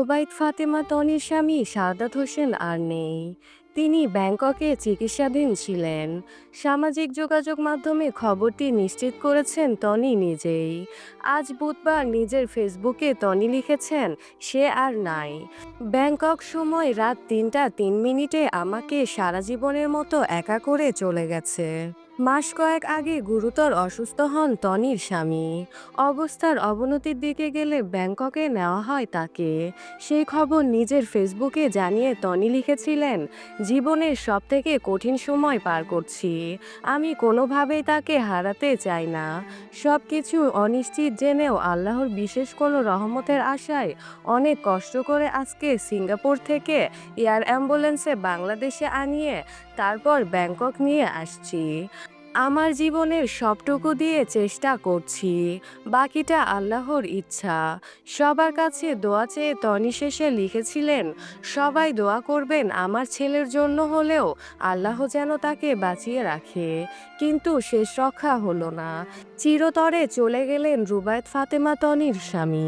রুবাইত ফাতেমা তনির স্বামী সাদাত হোসেন আর নেই। তিনি ব্যাংককে চিকিৎসাধীন ছিলেন। সামাজিক যোগাযোগ মাধ্যমে খবরটি নিশ্চিত করেছেন তনি নিজেই। আজ বুধবার নিজের ফেসবুকে তনি লিখেছেন, সে আর নাই। ব্যাংকক সময় রাত ৩টা ৩ মিনিটে আমাকে সারা জীবনের মতো একা করে চলে গেছে। মাস কয়েক আগে গুরুতর অসুস্থ হন তনির স্বামী। অবস্থার অবনতির দিকে গেলে ব্যাংককে নেওয়া হয় তাকে। সেই খবর নিজের ফেসবুকে জানিয়ে তনি লিখেছিলেন, জীবনের সবথেকে কঠিন সময় পার করছি। আমি কোনোভাবেই তাকে হারাতে চাই না। সব কিছু অনিশ্চিত জেনেও আল্লাহর বিশেষ কোনো রহমতের আশায় অনেক কষ্ট করে আজকে সিঙ্গাপুর থেকে এয়ার অ্যাম্বুলেন্সে বাংলাদেশে আনিয়ে তারপর ব্যাংকক নিয়ে আসছি। আমার জীবনের সবটুকু দিয়ে চেষ্টা করছি, বাকিটা আল্লাহর ইচ্ছা। সবার কাছে দোয়া চেয়ে তনি শেষে লিখেছিলেন, সবাই দোয়া করবেন আমার ছেলের জন্য হলেও আল্লাহ যেন তাকে বাঁচিয়ে রাখে। কিন্তু শেষ রক্ষা হলো না। চিরতরে চলে গেলেন রুবায়েত ফাতেমা তনির স্বামী।